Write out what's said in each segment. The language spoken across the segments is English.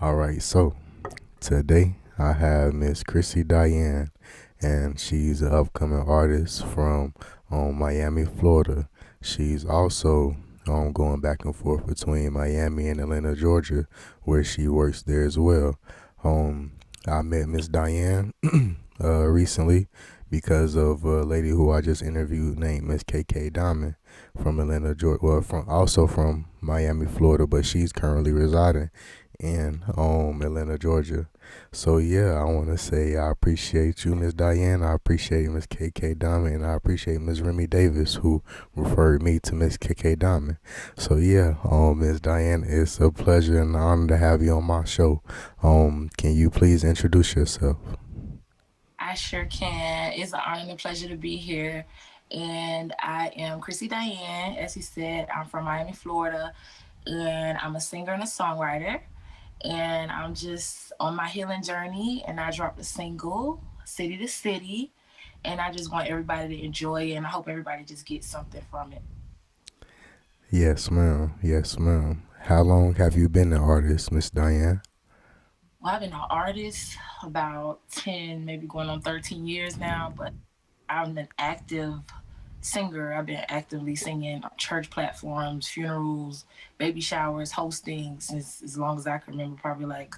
All right, so today I have Miss Chrissy Diane, and she's an upcoming artist from Miami, Florida. She's also going back and forth between Miami and Atlanta, Georgia, where she works there as well. Um, I met Miss Diane recently because of a lady who I just interviewed named Miss KK Diamond from Atlanta, Georgia. Well, from Miami, Florida, but she's currently residing in Atlanta, Georgia. So yeah, I want to say I appreciate you, Miss Diane. I appreciate Miss KK Diamond, and I appreciate Miss Remy Davis who referred me to Miss KK Diamond. So yeah, Miss Diane, it's a pleasure and an honor to have you on my show. Can you please introduce yourself? I sure can. It's an honor and a pleasure to be here. And I am Chrissy Diane. As you said, I'm from Miami, Florida, and I'm a singer and a songwriter. And I'm just on my healing journey. And I dropped a single, City to City. And I just want everybody to enjoy it. And I hope everybody just gets something from it. Yes, ma'am. Yes, ma'am. How long have you been an artist, Miss Diane? Well, I've been an artist about 10, maybe going on 13 years now, but I'm an active singer. I've been actively singing on church platforms, funerals, baby showers, hosting since as long as I can remember, probably like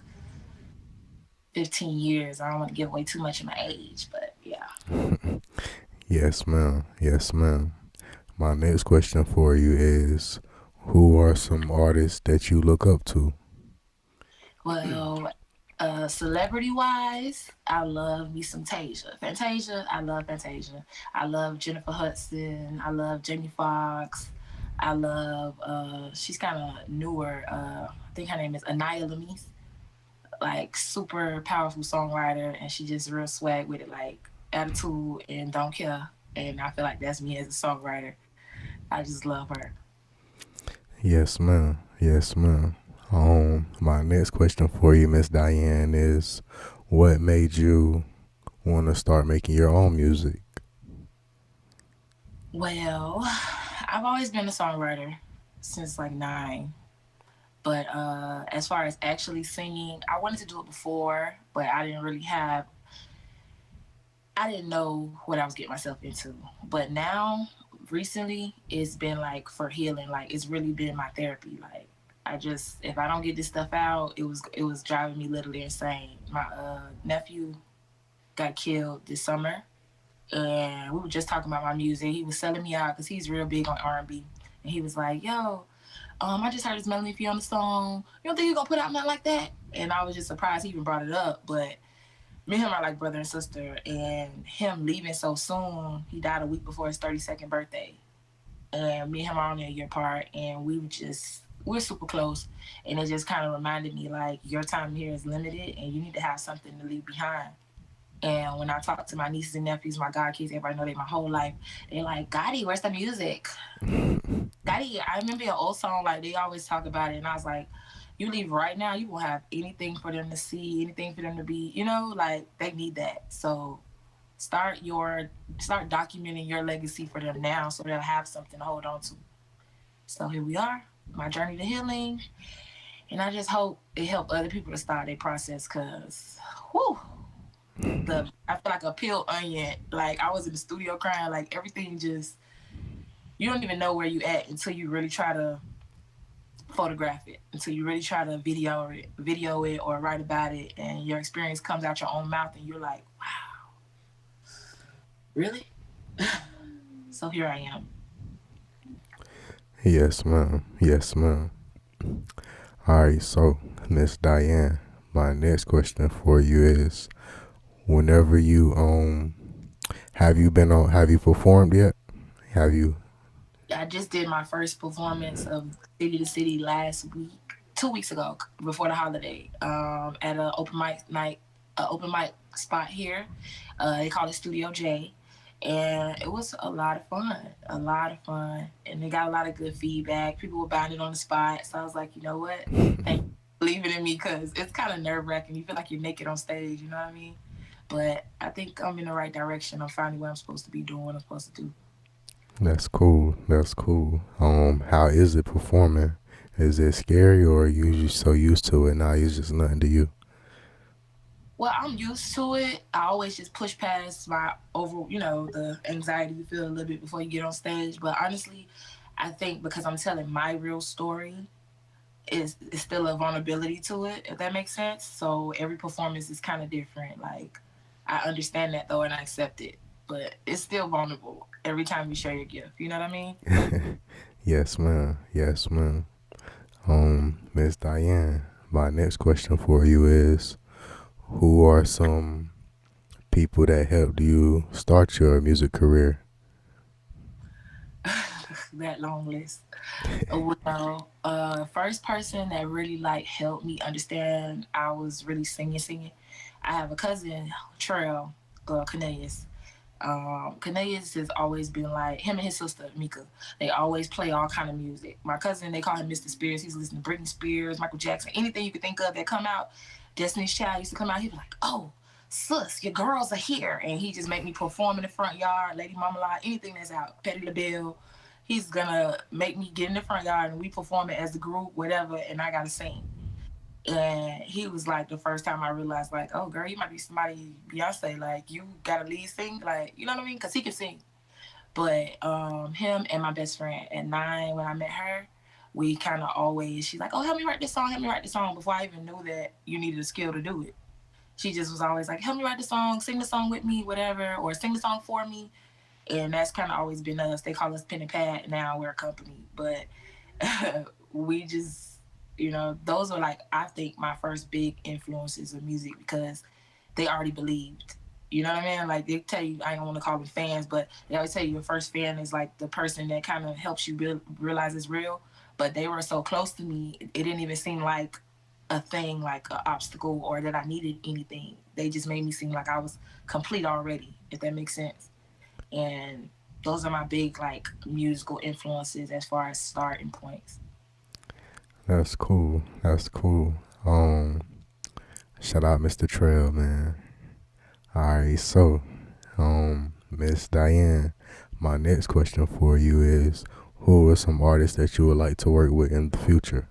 15 years. I don't want to give away too much of my age, but yeah. Yes, ma'am. Yes, ma'am. My next question for you is, who are some artists that you look up to? Well, celebrity wise, I love me some Tasia. Fantasia, I love Fantasia. I love Jennifer Hudson. I love Jamie Foxx. I love she's kind of newer. I think her name is Anaya Lamise. Like super powerful songwriter, and she just real swag with it, like attitude and don't care. And I feel like that's me as a songwriter. I just love her. Yes, ma'am. Yes, ma'am. My next question for you, Miss Diane, is what made you want to start making your own music? Well, I've always been a songwriter since like 9. But as far as actually singing, I wanted to do it before, but I didn't know what I was getting myself into. But now, recently, it's been like for healing. Like it's really been my therapy. Like I just, if I don't get this stuff out, it was driving me literally insane. My nephew got killed this summer, and we were just talking about my music. He was selling me out because he's real big on R&B, and he was like, "Yo, I just heard this Melanie Fiona song. You don't think you're gonna put out nothing like that?" And I was just surprised he even brought it up. But me and him are like brother and sister, and him leaving so soon, he died a week before his 32nd birthday. And me and him are only a year apart, and we're super close. And it just kind of reminded me like your time here is limited, and you need to have something to leave behind. And when I talk to my nieces and nephews, my god kids, everybody know they my whole life. They're like, Gotti, where's the music? Gotti, I remember an old song, like they always talk about it, and I was like, you leave right now, you won't have anything for them to see, anything for them to be, like they need that. So start documenting your legacy for them now so they'll have something to hold on to. So here we are, my journey to healing. And I just hope it helped other people to start their process because whew, I feel like a peeled onion. Like I was in the studio crying, like everything just you don't even know where you at until you really try to photograph it, until you really try to video it or write about it, and your experience comes out your own mouth and you're like, wow, really? So here I am. Yes, ma'am. Yes, ma'am. All right, so Miss Diane, my next question for you is, whenever you have you performed yet? Have you? I just did my first performance of City to City last week, 2 weeks ago, before the holiday, at an open mic spot here. They call it Studio J, and it was a lot of fun, and they got a lot of good feedback. People were buying it on the spot, so I was like, you know what, thank you for believing in me because it's kind of nerve wracking. You feel like you're naked on stage, you know what I mean? But I think I'm in the right direction. I'm finding what I'm supposed to be doing, what I'm supposed to do. That's cool. That's cool. How is it performing Is it scary, or are you just so used to it now it's just nothing to you? Well, I'm used to it. I always just push past my the anxiety you feel a little bit before you get on stage. But honestly, I think because I'm telling my real story, is still a vulnerability to it, if that makes sense. So every performance is kind of different. Like I understand that though, and I accept it, but it's still vulnerable every time you share your gift. You know what I mean? Yes, ma'am. Yes, ma'am. Miss Diane, my next question for you is, who are some people that helped you start your music career? That long list. Well, first person that really like helped me understand I was really singing. I have a cousin, Trail, Canellis. Canellis has always been like him and his sister Mika. They always play all kind of music. My cousin, they call him Mr. Spears. He's listening to Britney Spears, Michael Jackson, anything you could think of that come out. Destiny's Child used to come out. He'd be like, "Oh, sis, your girls are here," and he just make me perform in the front yard. Lady Marmalade, anything that's out. Petty LaBelle. He's gonna make me get in the front yard and we perform it as a group, whatever, and I gotta sing. And he was like the first time I realized, like, oh girl, you might be somebody Beyonce, like you gotta lead sing, like you know what I mean? Cause he can sing. But him and my best friend at 9 when I met her, we kind of always she's like, oh help me write this song, help me write this song before I even knew that you needed a skill to do it. She just was always like, help me write the song, sing the song with me, whatever, or sing the song for me. And that's kind of always been us. They call us Pen and Pad now. We're a company, but we just, those are like I think my first big influences of music because they already believed. You know what I mean? Like they tell you, I don't want to call them fans, but they always tell you your first fan is like the person that kind of helps you realize it's real. But they were so close to me, it didn't even seem like a thing, like an obstacle, or that I needed anything. They just made me seem like I was complete already, if that makes sense. And those are my big like musical influences as far as starting points. That's cool. That's cool. Um, Shout out Mr. Trail, man. Alright, so, Miss Diane, my next question for you is, who are some artists that you would like to work with in the future?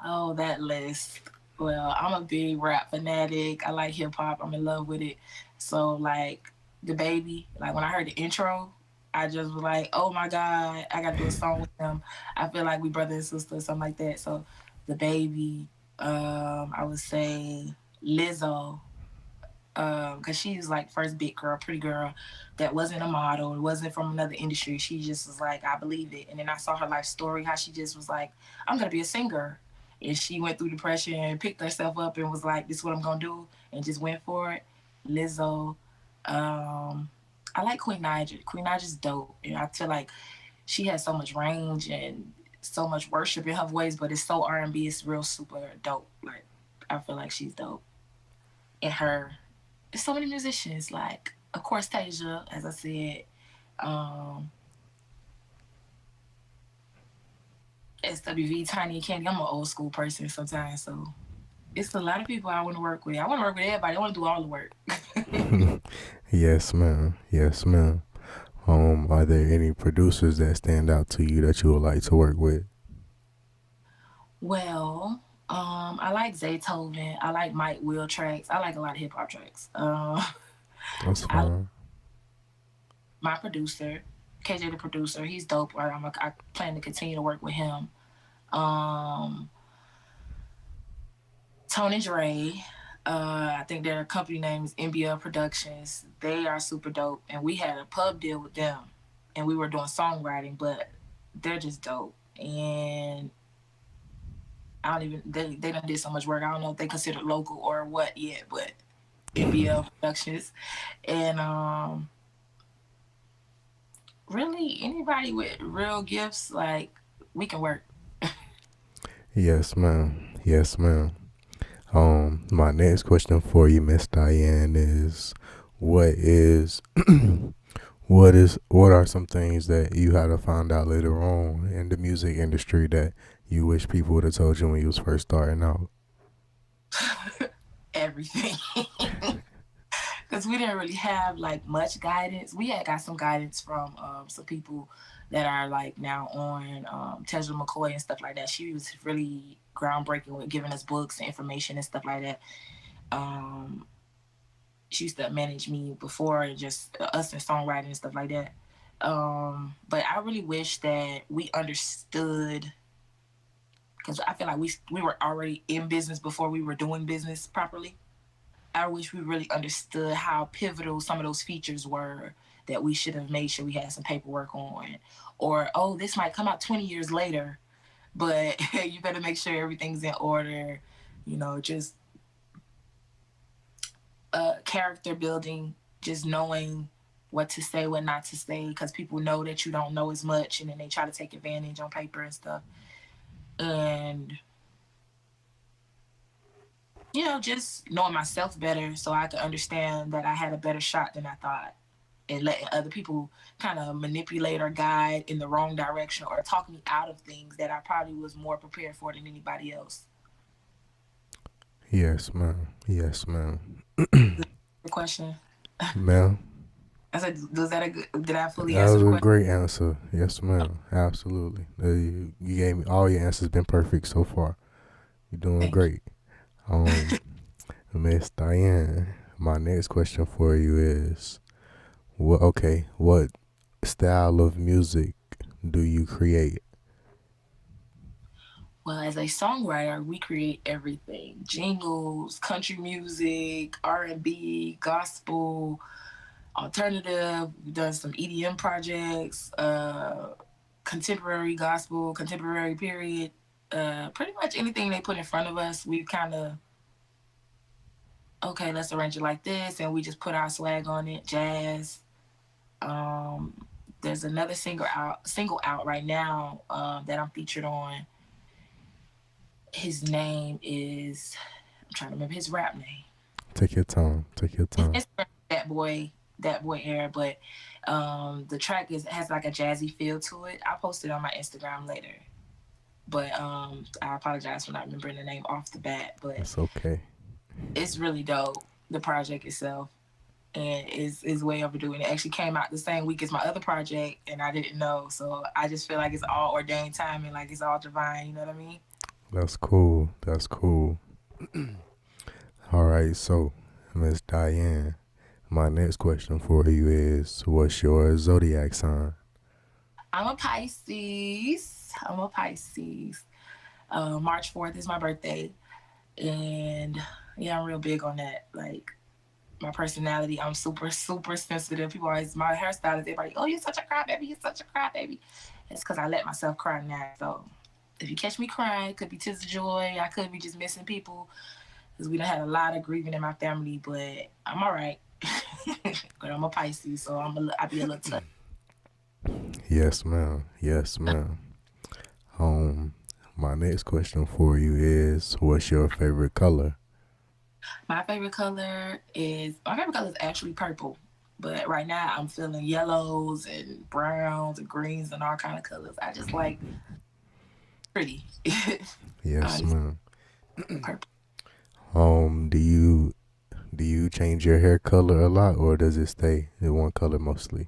Oh, that list. Well, I'm a big rap fanatic. I like hip hop. I'm in love with it. So like the baby, like when I heard the intro, I just was like, oh my God, I gotta do a song with him. I feel like we brother and sister, something like that. So the baby, I would say Lizzo, because she's like first big girl, pretty girl that wasn't a model, it wasn't from another industry. She just was like, I believe it. And then I saw her life story, how she just was like, I'm gonna be a singer. And she went through depression and picked herself up and was like, this is what I'm gonna do, and just went for it. Lizzo. Um, I like Queen Naija. Queen Naija's dope. And I feel like she has so much range and so much worship in her voice, but it's so R&B, it's real super dope. Like I feel like she's dope. And her so many musicians, like of course Tasia, as I said, um, SWV, Tiny and Candy. I'm an old school person sometimes, so it's a lot of people I want to work with. I want to work with everybody. I want to do all the work. Yes, ma'am. Yes, ma'am. Are there any producers that stand out to you that you would like to work with? Well, I like Zaytoven. I like Mike Will tracks. I like a lot of hip hop tracks. That's I fine. my producer, KJ the producer. He's dope. I plan to continue to work with him. Um, Tony Dre. I think their company name is NBA Productions. They are super dope, and we had a pub deal with them, and we were doing songwriting. But they're just dope, and I don't even they done did so much work. I don't know if they consider local or what yet, but NBA Productions, and really anybody with real gifts, like we can work. Yes, ma'am. Yes, ma'am. My next question for you, Miss Diane, is what is what are some things that you had to find out later on in the music industry that you wish people would have told you when you was first starting out? Everything. Because we didn't really have like much guidance. We had got some guidance from some people that are like now on Tesla McCoy and stuff like that. She was really groundbreaking with giving us books and information and stuff like that. Um, she used to manage me before, just us and songwriting and stuff like that. But I really wish that we understood, because I feel like we were already in business before we were doing business properly. I wish we really understood how pivotal some of those features were that we should have made sure we had some paperwork on. Or, oh, this might come out 20 years later, but you better make sure everything's in order. Just character building, just knowing what to say, what not to say, because people know that you don't know as much, and then they try to take advantage on paper and stuff. And just knowing myself better so I could understand that I had a better shot than I thought, and letting other people kind of manipulate or guide in the wrong direction or talk me out of things that I probably was more prepared for than anybody else. Yes, ma'am. Yes, ma'am. The question. Ma'am, I said, was that a good? Did I fully that answer was the a question? great answer. Yes, ma'am. Absolutely. You gave me all your answers. Been perfect so far. You're doing Thank you. great. Um, Miss Diane, my next question for you is, what? Okay, what style of music do you create? Well, as a songwriter, we create everything: jingles, country music, R&B, gospel, alternative. We've done some EDM projects, contemporary gospel, contemporary period. Pretty much anything they put in front of us, we kind of, okay, let's arrange it like this, and we just put our swag on it. Jazz. Um, there's another single out right now that I'm featured on. His name is, I'm trying to remember his rap name. Take your time. Take your His time. Instagram, that boy air, but the track has like a jazzy feel to it. I'll post it on my Instagram later. But I apologize for not remembering the name off the bat, but It's okay. it's really dope. The project itself, and is way overdue. And it actually came out the same week as my other project, and I didn't know. So I just feel like it's all ordained timing, like it's all divine. You know what I mean? That's cool. That's cool. All right. So, Miss Diane, my next question for you is, what's your zodiac sign? I'm a Pisces. I'm a Pisces. March 4th is my birthday, and yeah, I'm real big on that. Like my personality, I'm super super sensitive. People always, my hairstylist, everybody, oh, you're such a crybaby, you're such a crybaby. It's because I let myself cry now. So if you catch me crying, it could be tears of joy. I could be just missing people because we done had a lot of grieving in my family, but I'm all right. But I'm a Pisces, so I be a little touched. Yes, ma'am. Yes, ma'am. Um, my next question for you is, what's your favorite color? My favorite color is actually purple. But right now I'm feeling yellows and browns and greens and all kind of colors. I just like pretty. Yes, Honestly, ma'am. purple. Do you change your hair color a lot, or does it stay in one color mostly?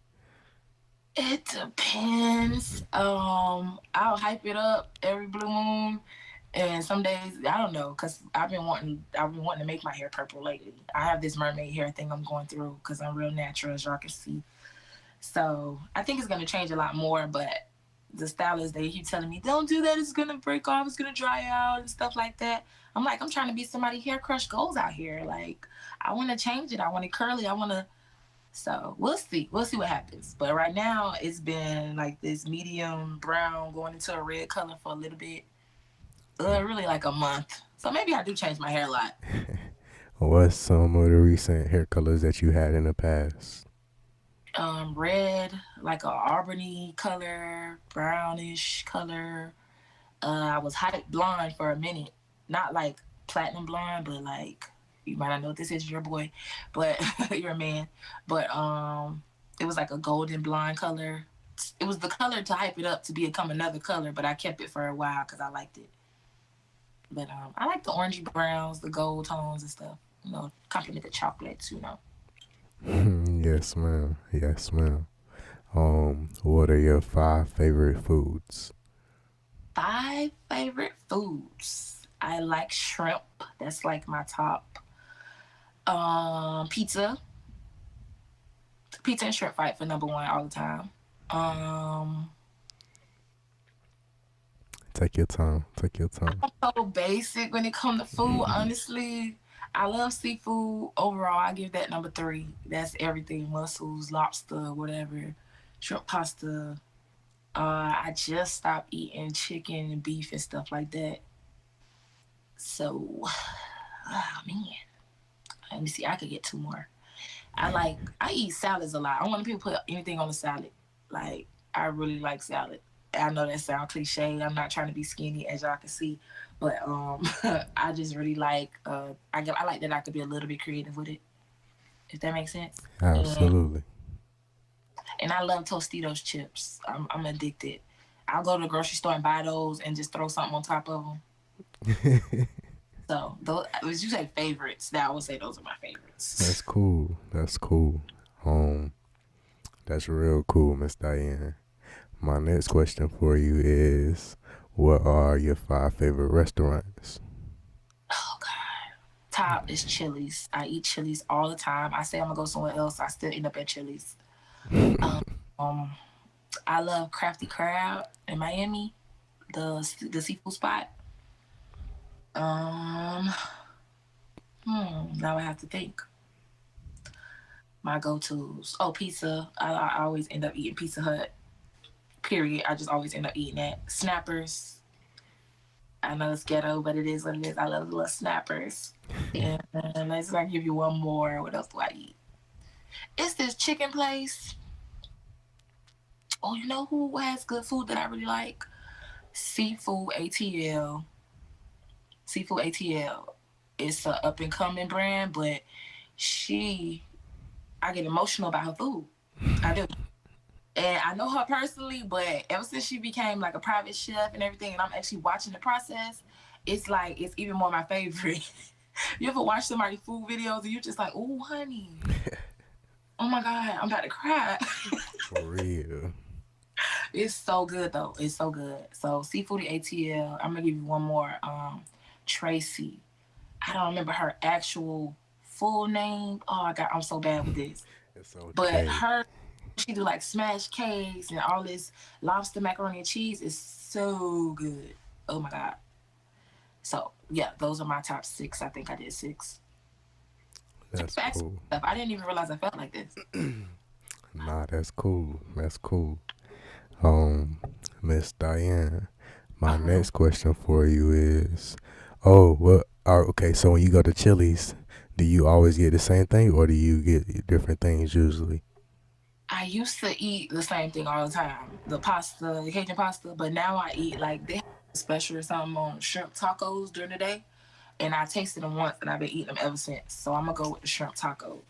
It depends. I'll hype it up every blue moon, and some days I don't know, cause I've been wanting to make my hair purple lately. I have this mermaid hair thing I'm going through, cause I'm real natural, as y'all can see. So I think it's gonna change a lot more, but the stylist, they keep telling me, don't do that, it's gonna break off, it's gonna dry out and stuff like that. I'm like, I'm trying to be somebody hair crush goals out here. Like, I wanna change it, I want it curly, I wanna, so we'll see. We'll see what happens. But right now it's been like this medium brown going into a red color for a little bit. Really like a month. So maybe I do change my hair a lot. What's some of the recent hair colors that you had in the past? Red, like a Albany color, brownish color. I was hype blonde for a minute. Not like platinum blonde, but like, you might not know what this is, your boy, but you're a man. But it was like a golden blonde color. It was the color to hype it up to become another color, but I kept it for a while because I liked it. But I like the orangey browns, the gold tones and stuff. Complement the chocolates. Yes, ma'am. Yes, ma'am. What are your 5 favorite foods? 5 favorite foods. I like shrimp. That's like my top. Pizza. Pizza and shrimp fight for number one all the time. Um, Take your time. Take your time. so basic when it comes to food. Honestly, I love seafood. Overall, I give that number three. That's everything: mussels, lobster, whatever, shrimp pasta. I just stopped eating chicken and beef and stuff like that. So, oh man, let me see. I could get two more. I eat salads a lot. I don't want people put anything on the salad. Like I really like salad. I know that sounds cliche. I'm not trying to be skinny as y'all can see, but I just really like I like that I could be a little bit creative with it, if that makes sense. And Absolutely. and I love Tostitos chips. I'm addicted. I'll go to the grocery store and buy those and just throw something on top of them. So those, as you say favorites, now I would say those are my That's favorites. cool. That's cool. Um, that's real cool, Miss Diane. My next question for you is, what are your 5 favorite restaurants? Oh God. Top is Chili's. I eat Chili's all the time. I say I'm gonna go somewhere else, I still end up at Chili's. Um, um, I love Crafty Crab in Miami, the seafood spot. Um, now I have to think. My go tos. Oh, pizza. I always end up eating Pizza Hut. Period. I just always end up eating that. Snappers. I know it's ghetto, but it is what it is. I love the little snappers. And let's not give you one more. What else do I eat? It's this chicken place. Oh, you know who has good food that I really like? Seafood ATL. Seafood ATL. It's a up and coming brand, but she, I get emotional about her food. I do. And I know her personally, but ever since she became like a private chef and everything, and I'm actually watching the process, it's like it's even more my favorite. You ever watch somebody food videos and you're just like, oh, honey, oh my God, I'm about to cry. For real. It's so good though. It's so good. So seafood ATL. I'm gonna give you one more. Tracy. I don't remember her actual full name. Oh my God, I'm so bad with this. It's But okay. her, she do like smash cakes and all this lobster macaroni and cheese is so good. Oh my God. So yeah, those are my top six. I think I did six. That's Facts cool. stuff. I didn't even realize I felt like this. Nah, that's cool. That's cool. Um, Miss Diane, my Uh-huh. next question for you is, oh, okay, so when you go to Chili's, do you always get the same thing or do you get different things usually? I used to eat the same thing all the time, the pasta, the Cajun pasta, but now I eat like they have a special or something on shrimp tacos during the day, and I tasted them once and I've been eating them ever since. So I'm gonna go with the shrimp taco.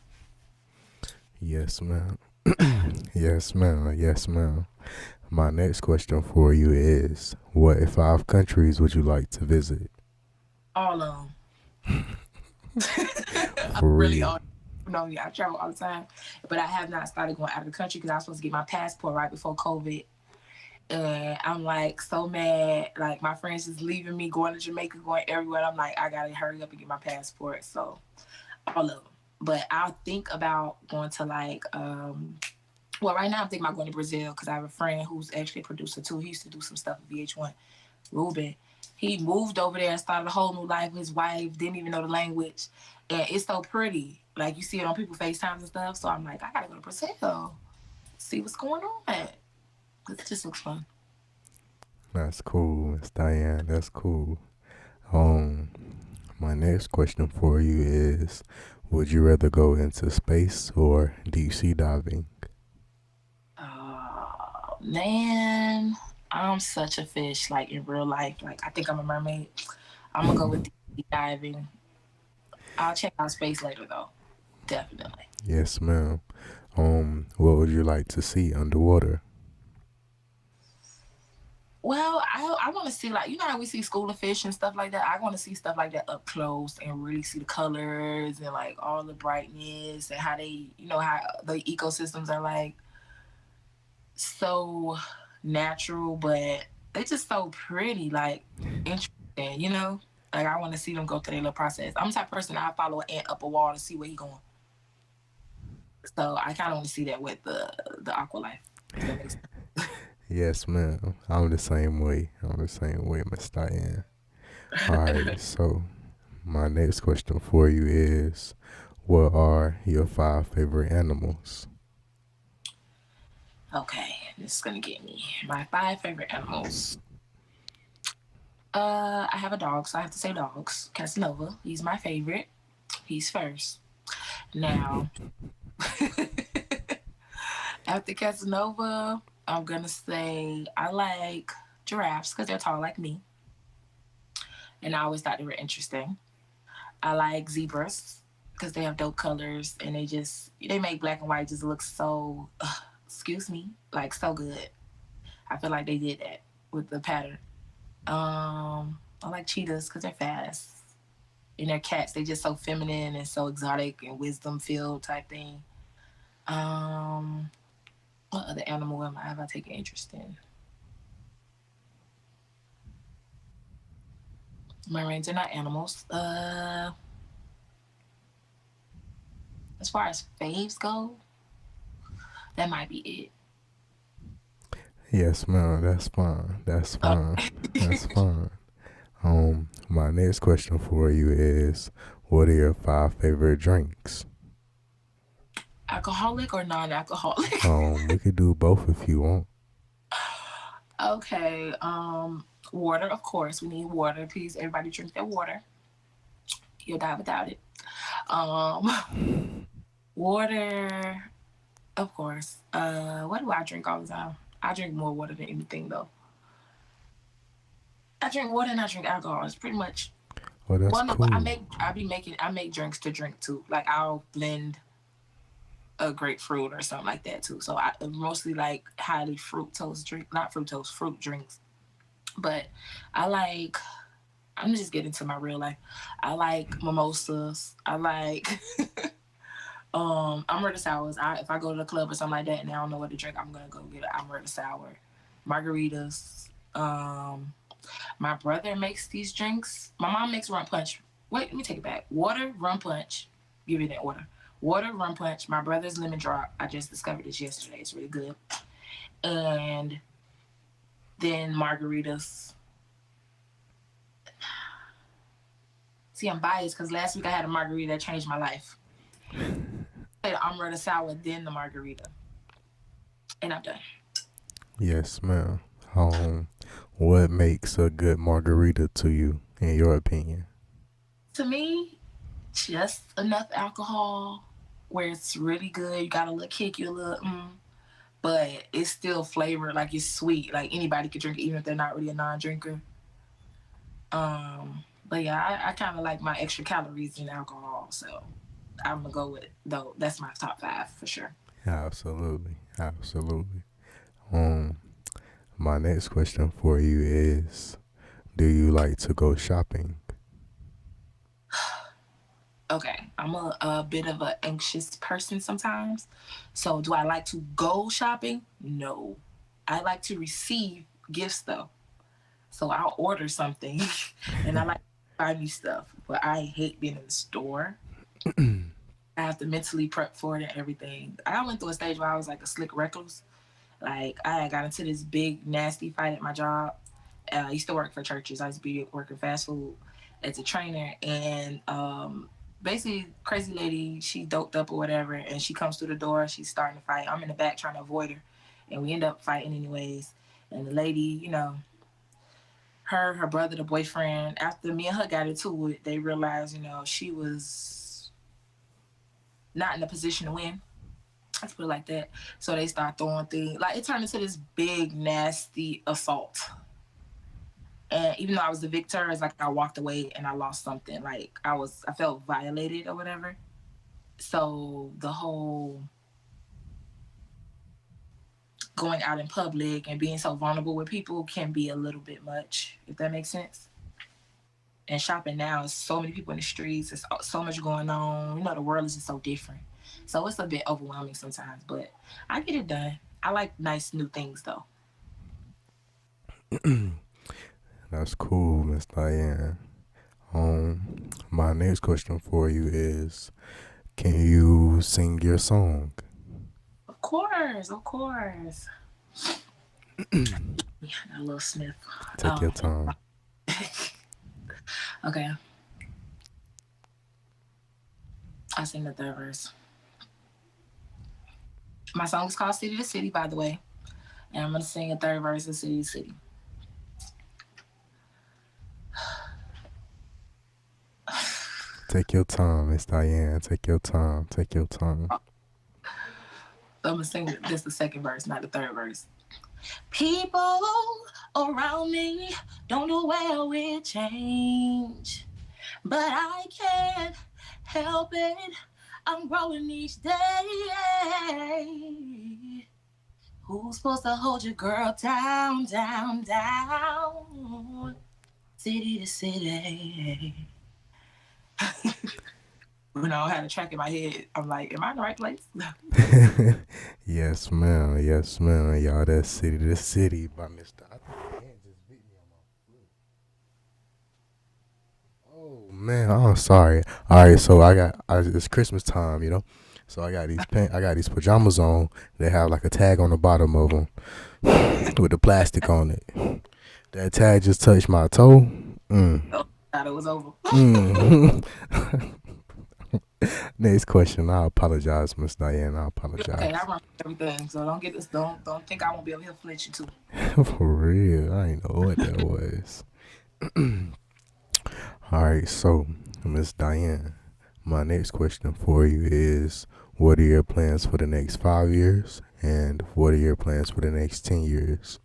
Yes, ma'am. Yes, ma'am. Yes, ma'am. My next question for you is, what 5 countries would you like to visit? All of them. I'm For really real. on. You know, yeah, I travel all the time, but I have not started going out of the country because I was supposed to get my passport right before COVID. And I'm like so mad. Like my friends just leaving me, going to Jamaica, going everywhere. I'm like, I gotta hurry up and get my passport. So all of them. But I'll think about going to like, well, right now I'm thinking about going to Brazil because I have a friend who's actually a producer too. He used to do some stuff at VH1. Ruben. He moved over there and started a whole new life. His wife didn't even know the language, and it's so pretty. Like you see it on people FaceTimes and stuff. So I'm like, I gotta go to Brazil, see what's going on. It just looks fun. That's cool, Miss Diane. That's cool. Um, my next question for you is, would you rather go into space or deep sea diving? Man, I'm such a fish. Like in real life, like I think I'm a mermaid. I'm gonna go with deep diving. I'll check out space later though. Definitely. Yes, ma'am. What would you like to see underwater? Well, I want to see like you know how we see school of fish and stuff like that. I want to see stuff like that up close and really see the colors and like all the brightness and how they you know how the ecosystems are like. so natural, but they just so pretty, like interesting, you know? Like I want to see them go through their little process. I'm the type of person I follow an ant up a wall to see where he going. So I kind of want to see that with the aqua life, if that makes Yes, ma'am. I'm the same way. I'm the same way, Miss Diane. All right. sense. So my next question for you is, what are your five favorite animals? Okay, this is gonna get me. My five favorite animals. I have a dog, so I have to say dogs. Casanova, he's my favorite. He's first. Now, after Casanova, I'm gonna say I like giraffes because they're tall like me, and I always thought they were interesting. I like zebras because they have dope colors and they make black and white just look so, excuse me, like so good. I feel like they did that with the pattern. I like cheetahs because they're fast. And they're cats. They just so feminine and so exotic and wisdom filled type thing. Um, what other animal have I taken interest in? Mermaids are not animals. As far as faves go, that might be it. Yes, ma'am. That's fine. That's Uh, fine. That's fine. My next question for you is, what are your five favorite drinks? alcoholic or non-alcoholic? We could do both if you want. Okay. Water, of course. We need water. Please, everybody, drink their water. You'll die without it. Um, water, of course. What do I drink all the time? I drink more water than anything, though. I drink water and I drink alcohol. It's pretty much. Well, that's Well, no, but cool. I make drinks to drink too. Like I'll blend a grapefruit or something like that too. So I mostly like highly fructose drink, not fructose, fruit drinks. But I like. I'm just getting to my real life. I like mimosas. I like Amrita sours. If I go to the club or something like that and I don't know what to drink, I'm gonna go get an Amrita sour. Margaritas. My brother makes these drinks. My mom makes rum punch. Wait, let me take it back. Water, rum punch. Give it that order. Water, rum punch. My brother's lemon drop. I just discovered this yesterday. It's really good. And then margaritas. See, I'm biased because last week I had a margarita that changed my life. I had the Amrita sour, then the margarita. And I'm done. Yes, ma'am. What makes a good margarita to you, in your opinion? To me, just enough alcohol where it's really good. You got a little kick, you a little but it's still flavored like it's sweet. Like anybody could drink it, even if they're not really a non-drinker. But yeah, I kind of like my extra calories in alcohol, so I'm gonna go with it. Though that's my top five for sure. Absolutely, absolutely. Um, my next question for you is, do you like to go shopping? Okay, I'm a bit of an anxious person sometimes. So do I like to go shopping? No, I like to receive gifts though. So I'll order something, and I like to buy me stuff, but I hate being in the store. I have to mentally prep for it and everything. I went through a stage where I was like a slick recluse. Like I had got into this big nasty fight at my job. I used to work for churches. I used to be working fast food as a trainer, and basically, crazy lady. She doped up or whatever, and she comes through the door. She's starting to fight. I'm in the back trying to avoid her, and we end up fighting anyways. And the lady, her brother, the boyfriend. After me and her got into it, they realized, she was not in a position to win. Let's put it like that. So they start throwing things. Like it turned into this big nasty assault. And even though I was the victor, it's like I walked away and I lost something. Like I felt violated or whatever. So the whole going out in public and being so vulnerable with people can be a little bit much, if that makes sense. And shopping now is so many people in the streets. There's so much going on. The world is just so different. So it's a bit overwhelming sometimes, but I get it done. I like nice new things though. That's cool, Miss Diane. My next question for you is, can you sing your song? Of course, of course. Yeah, a little sniff. Take your time. Okay, I sing the third verse. My song is called City to City, by the way, and I'm gonna sing a third verse of City to City. Take your time, Miss Diane. Take your time. Take your time. I'm gonna sing this the second verse, not the third verse. People around me don't know where we change, but I can't help it. I'm growing each day. Who's supposed to hold your girl down, down, down? City to city. When I had a track in my head, I'm like, am I in the right place? Yes, ma'am. Yes, ma'am. Y'all, that's City to City by Mr. I think Diane just beat me on my foot. Oh man, I'm sorry. All right, so it's Christmas time, you know. So I got these pajamas on. They have like a tag on the bottom of them with the plastic on it. That tag just touched my toe. Mm. Oh, I thought it was over. Mm. Next question. I apologize, Miss Diane. I Okay, I apologize. run everything, so don't get this. Don't think I won't be able to flinch you too. For real, I ain't know what that was. All right, so Miss Diane, my next question for you is, what are your plans for the next 5 years, and what are your plans for the next 10 years?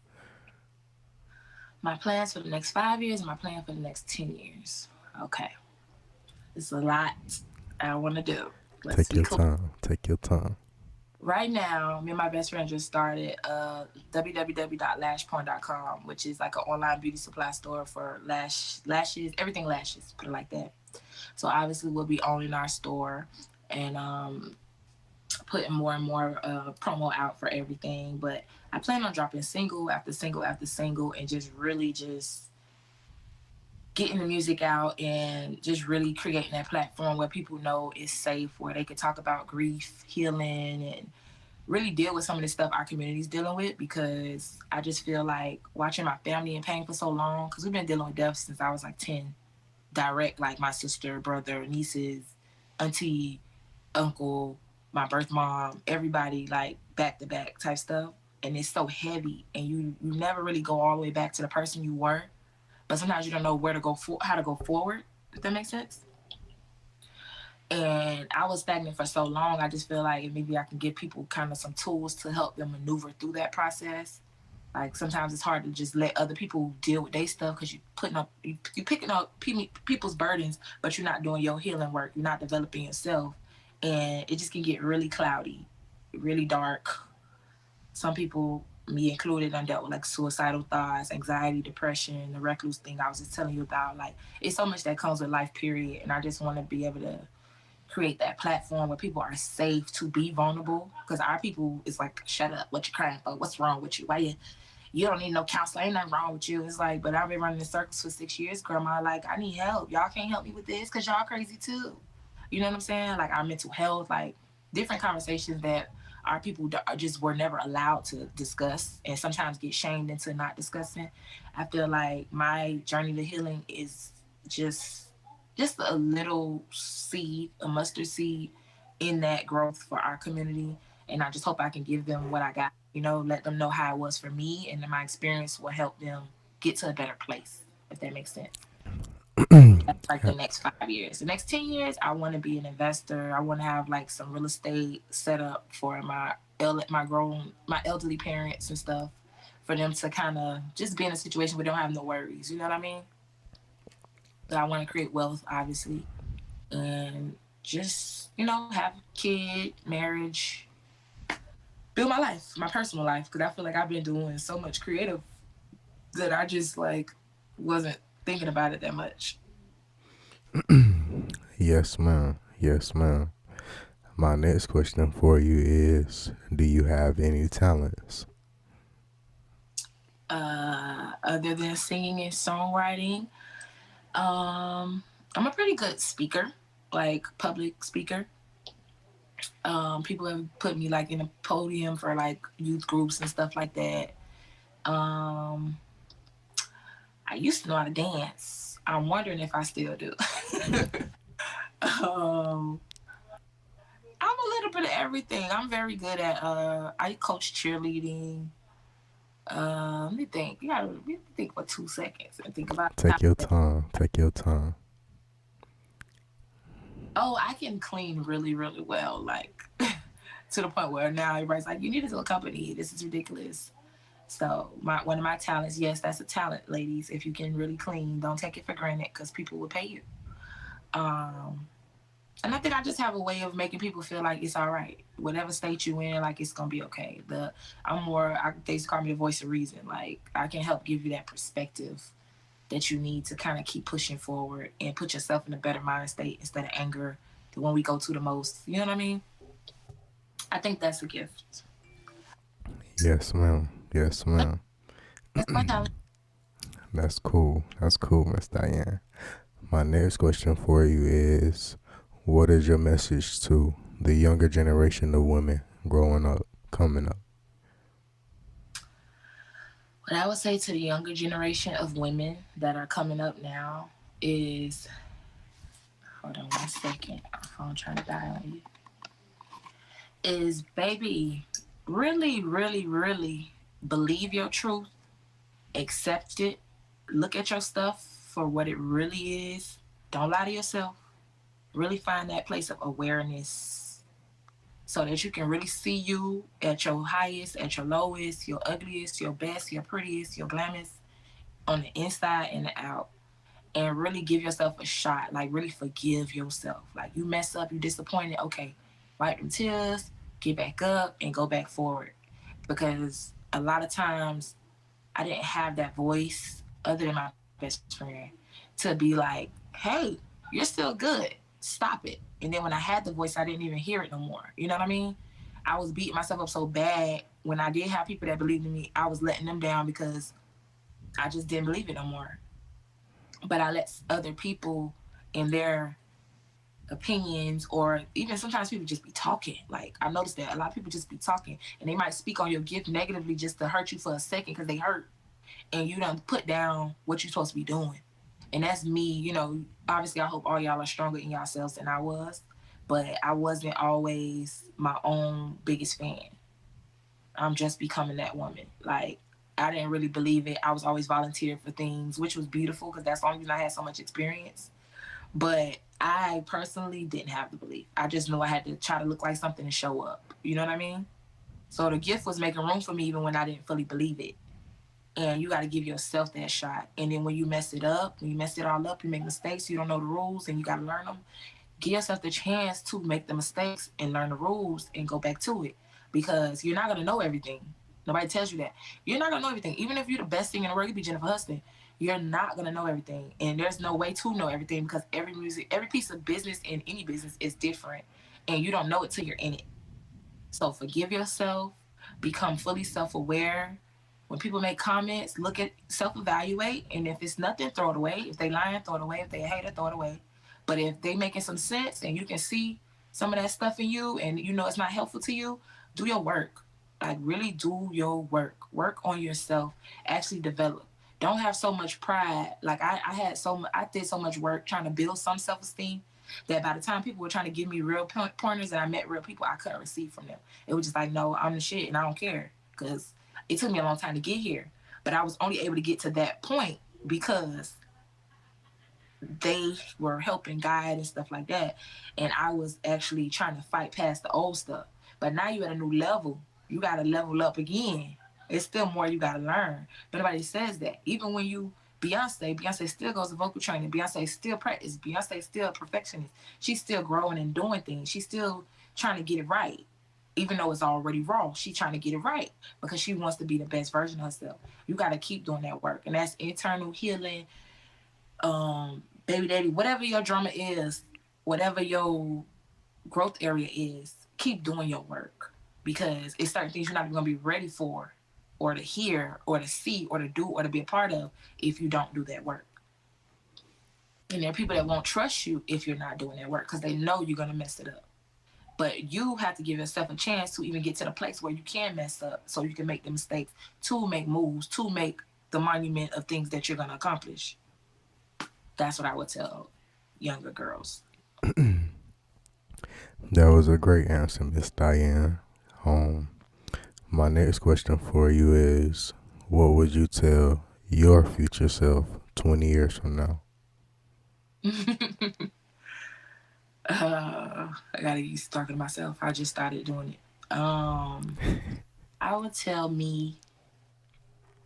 My plans for the next 5 years and my plan for the next 10 years. Okay, it's a lot I want to do. Let's Take be your clear. time. Take your time. Right now, me and my best friend just started www.lashporn.com, which is like an online beauty supply store for lashes, everything lashes, put it like that. So obviously, we'll be owning our store and putting more and more promo out for everything. But I plan on dropping single after single after single and just really just getting the music out and just really creating that platform where people know it's safe, where they can talk about grief, healing, and really deal with some of the stuff our community's dealing with. Because I just feel like watching my family in pain for so long, because we've been dealing with death since I was like 10, direct, like my sister, brother, nieces, auntie, uncle, my birth mom, everybody, like back to back type stuff. And it's so heavy, and you never really go all the way back to the person you were, but sometimes you don't know where to go for, how to go forward, if that makes sense. And I was stagnant for so long. I just feel like maybe I can give people kind of some tools to help them maneuver through that process. Like sometimes it's hard to just let other people deal with their stuff because you picking up people's burdens, but you're not doing your healing work. You're not developing yourself, and it just can get really cloudy, really dark. Some people, me included, done dealt with like suicidal thoughts, anxiety, depression, the recluse thing I was just telling you about. Like it's so much that comes with life, period. And I just want to be able to create that platform where people are safe to be vulnerable. Because our people is like, shut up, what you crying for? What's wrong with you? Why you don't need no counselor? Ain't nothing wrong with you. It's like, but I've been running in circles for 6 years, grandma. Like I need help. Y'all can't help me with this because y'all crazy too. You know what I'm saying? Like our mental health, like different conversations that our people just were never allowed to discuss, and sometimes get shamed into not discussing. I feel like my journey to healing is just just a little seed, a mustard seed in that growth for our community. And I just hope I can give them what I got, let them know how it was for me, and then my experience will help them get to a better place, if that makes sense. That's like the next 5 years. The next 10 years, I want to be an investor. I want to have like some real estate set up for my elderly parents and stuff, for them to kind of just be in a situation where they don't have no worries. You know what I mean? So I want to create wealth, obviously, and just have kid, marriage, build my life, my personal life, because I feel like I've been doing so much creative that I just like wasn't thinking about it that much. Yes, ma'am. Yes, ma'am. My next question for you is, do you have any talents? Other than singing and songwriting, I'm a pretty good speaker, like public speaker. People have put me like in a podium for like youth groups and stuff like that. Um, I used to know how to dance. I'm wondering if I still do. um, I'm a little bit of everything. I'm very good at. I coach cheerleading. Let me think. You gotta let me think for 2 seconds and think about Take your that. time. Take your time. Oh, I can clean really, really well. Like to the point where now everybody's like, "You need to tell a company. This is ridiculous." So my one of my talents, yes, that's a talent, ladies. If you can really clean, don't take it for granted because people will pay you. Um, and I think I just have a way of making people feel like it's all right, whatever state you in, like it's gonna be okay. I'm more. They used to call me the voice of reason. Like I can help give you that perspective that you need to kind of keep pushing forward and put yourself in a better mind state instead of anger, the one we go to the most. You know what I mean? I think that's a gift. Yes, ma'am. Yes, ma'am. That's my talent. That's cool. That's cool, Miss Diane. My next question for you is, what is your message to the younger generation of women growing up, coming up? What I would say to the younger generation of women that are coming up now is, hold on 1 second, my phone trying to die on you. Is baby, really, really, really believe your truth, accept it, look at your stuff for what it really is. Don't lie to yourself. Really find that place of awareness so that you can really see you at your highest, at your lowest, your ugliest, your best, your prettiest, your glamorous, on the inside and the out. And really give yourself a shot. Like really forgive yourself. Like you mess up, you disappointed. Okay, wipe them tears, get back up, and go back forward. Because a lot of times I didn't have that voice other than my best friend to be like, hey, you're still good. Stop it. And then when I had the voice, I didn't even hear it no more. You know what I mean? I was beating myself up so bad when I did have people that believed in me. I was letting them down because I just didn't believe it no more. But I let other people in their opinions, or even sometimes people just be talking. Like I noticed that a lot of people just be talking and they might speak on your gift negatively just to hurt you for a second because they hurt, and you don't put down what you're supposed to be doing. And that's me, obviously I hope all y'all are stronger in yourselves than I was, but I wasn't always my own biggest fan. I'm just becoming that woman. Like I didn't really believe it. I was always volunteering for things, which was beautiful because that's the only reason I had so much experience. But I personally didn't have the belief. I just knew I had to try to look like something and show up. You know what I mean? So the gift was making room for me even when I didn't fully believe it. And you got to give yourself that shot. And then when you mess it up, when you mess it all up, you make mistakes, you don't know the rules, and you got to learn them. Give yourself the chance to make the mistakes and learn the rules and go back to it, because you're not going to know everything. Nobody tells you that. You're not going to know everything. Even if you're the best thing in the world, you be Jennifer Hudson, you're not going to know everything. And there's no way to know everything because every piece of business in any business is different. And you don't know it till you're in it. So forgive yourself, become fully self aware. When people make comments, look at self evaluate, and if it's nothing, throw it away. If they lying, throw it away. If they hate it, throw it away. But if they making some sense and you can see some of that stuff in you and you know it's not helpful to you, do your work. Like really do your work. Work on yourself. Actually develop. Don't have so much pride. Like I did so much work trying to build some self esteem that by the time people were trying to give me real pointers and I met real people, I couldn't receive from them. It was just like, no, I'm the shit and I don't care, because it took me a long time to get here. But I was only able to get to that point because they were helping guide and stuff like that. And I was actually trying to fight past the old stuff. But now you at a new level. You got to level up again. It's still more you got to learn. But nobody says that. Even when Beyonce still goes to vocal training. Beyonce still practice. Beyonce still a perfectionist. She's still growing and doing things. She's still trying to get it right. Even though it's already raw, she's trying to get it right because she wants to be the best version of herself. You got to keep doing that work. And that's internal healing, baby daddy, whatever your drama is, whatever your growth area is keep doing your work, because it's certain things you're not even gonna be ready for, or to hear, or to see, or to do, or to be a part of if you don't do that work. And there are people that won't trust you if you're not doing that work because they know you're gonna mess it up. But you have to give yourself a chance to even get to the place where you can mess up so you can make the mistakes, to make moves, to make the monument of things that you're gonna accomplish. That's what I would tell younger girls. That was a great answer, Miss Diane. Um, my next question for you is, what would you tell your future self 20 years from now? I gotta use talking to myself. I just started doing it. I would tell me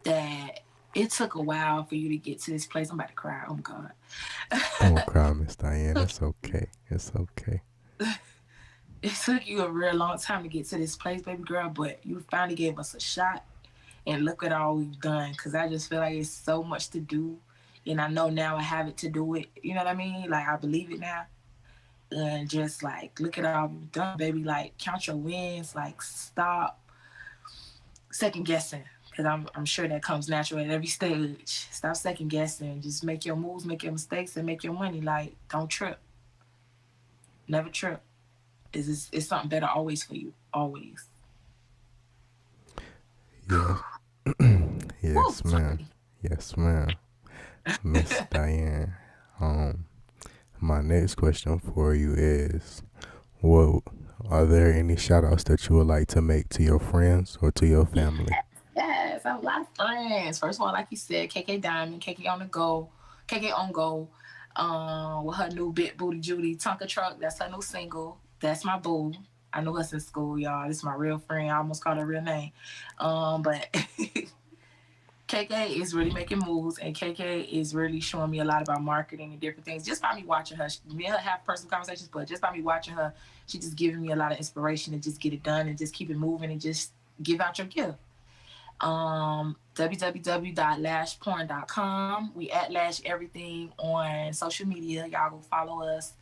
that it took a while for you to get to this place. I'm about to cry. Oh my god. Don't cry, Miss Diane. It It's okay. It's okay. took you a real long time to get to this place, baby girl, but you finally gave us a shot. And look at all we've done. Because I just feel like it's so much to do. And I know now I have it to do it. You know what I mean? Like, I believe it now. And just like, look at all we've done, baby. Like, count your wins. Like, stop second guessing. Because I'm sure that comes natural at every stage. Stop second guessing. Just make your moves, make your mistakes, and make your money. Like, don't trip. Never trip. It's something better always for you. Always. Yes. Woo, Yes, ma'am. sorry. Yes, ma'am. Miss Diane. Um, my next question for you is, what are there any shout outs that you would like to make to your friends or to your Yes, family? yes, I have a lot of friends. First of all, like you said, KK Diamond, KK on the go, KK on go. With her new Big Booty Judy Tonka Truck. That's her new single. That's my boo. I knew her since school, y'all. This is my real friend. I almost called her real name. But KK is really making moves, and KK is really showing me a lot about marketing and different things. Just by me watching her, me and her have personal conversations, but just by me watching her, she just giving me a lot of inspiration to just get it done and just keep it moving and just give out your gift. www.lashporn.com. We at Lash everything on social media. Y'all go follow us.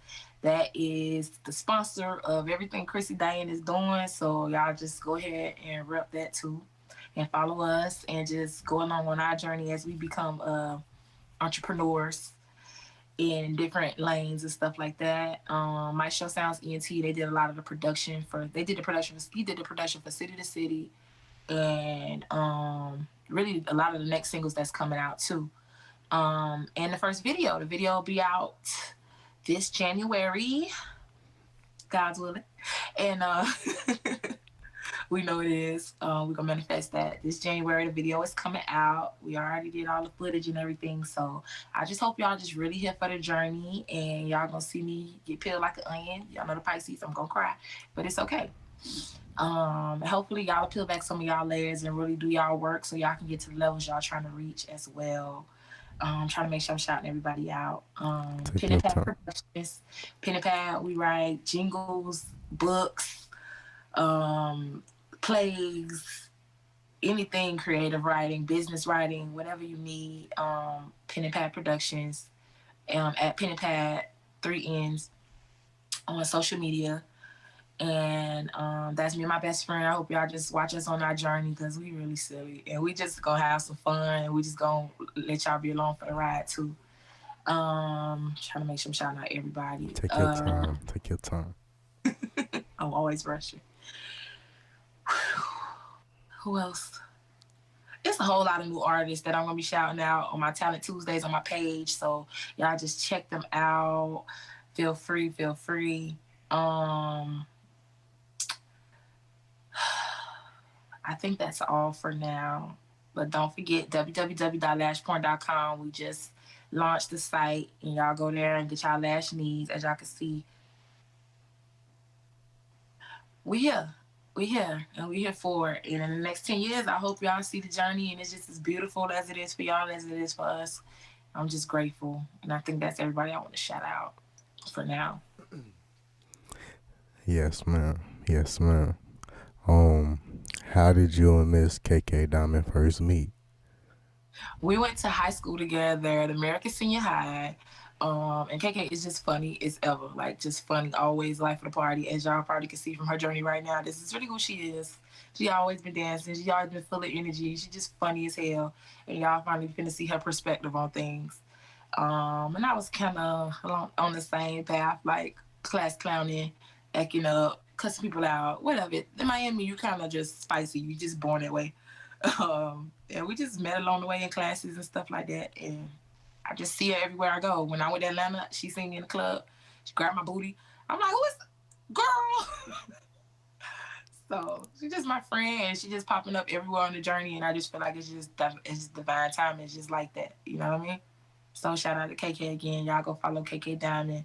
That is the sponsor of everything Chrissy Diane is doing. So y'all just go ahead and rep that too, and follow us and just go along on our journey as we become entrepreneurs in different lanes and stuff like that. My show sounds ENT. They did a lot of the production for. They did the production. He did the production for City to City, and really a lot of the next singles that's coming out too. And the video will be out this January, God's willing, and we know it is. We're gonna manifest that this January. The video is coming out. We already did all the footage and everything, so I just hope y'all just really here for the journey, and y'all gonna see me get peeled like an onion. Y'all know the Pisces. I'm gonna cry, but it's okay. Hopefully y'all peel back some of y'all layers and really do y'all work so y'all can get to the levels y'all trying to reach as well. Trying to make sure I'm shouting everybody out. Take Pen your and Pad time. Productions, Pen and Pad. We write jingles, books, um, plays, anything creative writing, business writing, whatever you need. Pen and Pad Productions. At Pen and Pad 3 N's on social media. And that's me and my best friend. I hope y'all just watch us on our journey because we really silly and we just gonna have some fun and we just gonna let y'all be along for the ride too. Trying to make sure I'm shouting out everybody. Take your time. Take your time. I'm always rushing. Who else? It's a whole lot of new artists that I'm gonna be shouting out on my Talent Tuesdays on my page. So y'all just check them out. Feel free, feel free. Um, I think that's all for now. But don't forget www.lashporn.com. We just launched the site and y'all go there and get y'all lash needs. As y'all can see, we here. We here and we here for it. And in the next 10 years, I hope y'all see the journey and it's just as beautiful as it is for y'all as it is for us. I'm just grateful. And I think that's everybody I want to shout out for now. Yes, ma'am. Yes, ma'am. Um, how did you and Miss KK Diamond first meet? We went to high school together at American Senior High. And KK is just funny as ever, like just funny, always life of the party. As y'all probably can see from her journey right now, this is really who she is. She always been dancing. She always been full of energy. She just funny as hell, and y'all finally finna see her perspective on things. And I was kind of on the same path, like class clowning, acting up, cussing people out, whatever. In Miami, you kind of just spicy. You just born that way. And we just met along the way in classes and stuff like that. And I just see her everywhere I go. When I went to Atlanta, she seen me in the club. She grabbed my booty. I'm like, who is girl? So she's just my friend, and she just popping up everywhere on the journey. And I just feel like it's just divine time. It's just like that. You know what I mean? So shout out to KK again. Y'all go follow KK Diamond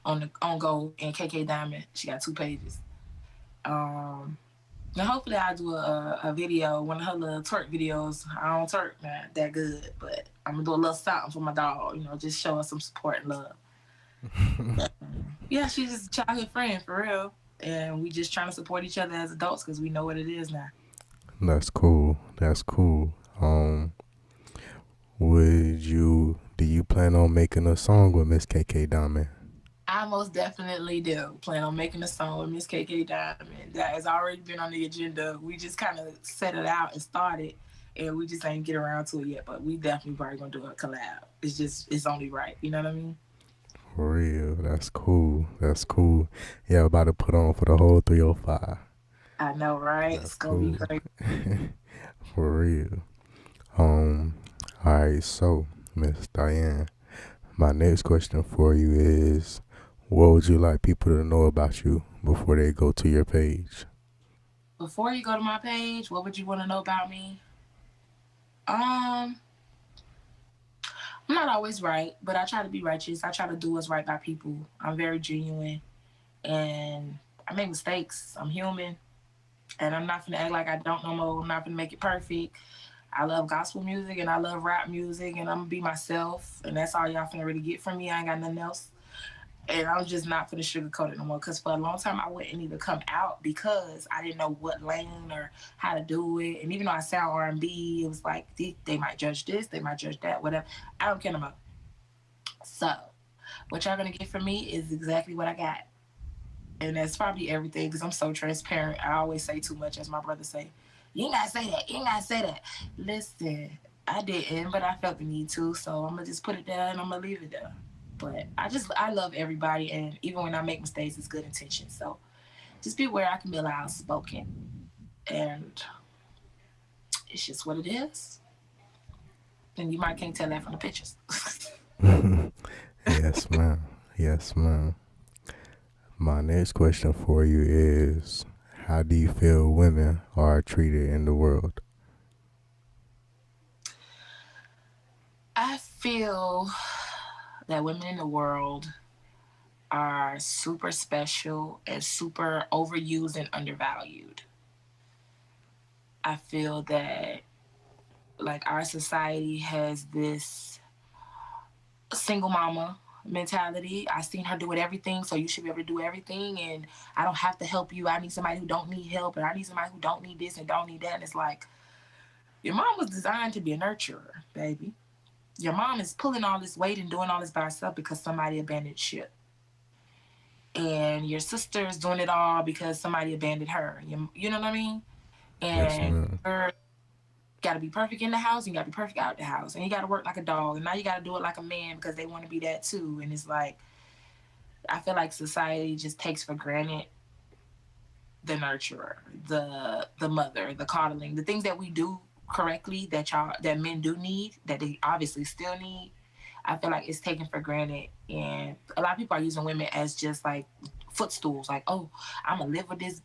on Go and KK Diamond. She got 2 pages. Um, and hopefully I'll do a video, one of her little twerk videos. I don't twerk, man, that good, but I'm gonna do a little something for my dog. Just show her some support and love. Yeah, she's just a childhood friend for real, and we just trying to support each other as adults because we know what it is now. That's cool. That's cool. Do you plan on making a song with Miss KK Diamond? I most definitely do plan on making a song with Miss KK Diamond. That has already been on the agenda. We just kind of set it out and started, and we just ain't get around to it yet. But we definitely probably gonna do a collab. It's only right. You know what I mean? For real. That's cool. That's cool. Yeah, about to put on for the whole 305. I know, right? That's It's gonna be cool. great. For real. Um, alright, so Miss Diane, my next question for you is, what would you like people to know about you before they go to your page? Before you go to my page, what would you want to know about me? Um, I'm not always right, but I try to be righteous. I try to do what's right by people. I'm very genuine, and I make mistakes. I'm human, and I'm not gonna act like I don't no more. I'm not gonna make it perfect. I love gospel music and I love rap music, and I'm gonna be myself, and that's all y'all finna really get from me. I ain't got nothing else. And I'm just not for the sugarcoat it no more. Cause for a long time I wouldn't even come out because I didn't know what lane or how to do it. And even though I sound R&B, it was like they might judge this, they might judge that, whatever. I don't care no more. So what y'all gonna get from me is exactly what I got. And that's probably everything because I'm so transparent. I always say too much, as my brother say. You ain't gotta say that. You ain't gotta say that. Listen, I didn't, but I felt the need to, so I'm gonna just put it there and I'm gonna leave it there. But I love everybody, and even when I make mistakes, it's good intention. So just be aware I can be loud spoken, and it's just what it is. And you might can't tell that from the pictures. Yes, ma'am. Yes, ma'am. My next question for you is, how do you feel women are treated in the world? I feel that women in the world are super special and super overused and undervalued. I feel that like our society has this single mama mentality. I seen her do it everything, so you should be able to do everything, and I don't have to help you. I need somebody who don't need help, and I need somebody who don't need this and don't need that. And it's like your mom was designed to be a nurturer, baby. Your mom is pulling all this weight and doing all this by herself because somebody abandoned ship. And your sister is doing it all because somebody abandoned her. You know what I mean? Yes, And ma'am. you're got to be perfect in the house, and you got to be perfect out the house, and you got to work like a dog, and now you got to do it like a man because they want to be that too. And it's like I feel like society just takes for granted the nurturer, the mother, the coddling, the things that we do correctly that men do need that they obviously still need. I feel like it's taken for granted, and a lot of people are using women as just like footstools. Like, oh, I'm gonna live with this,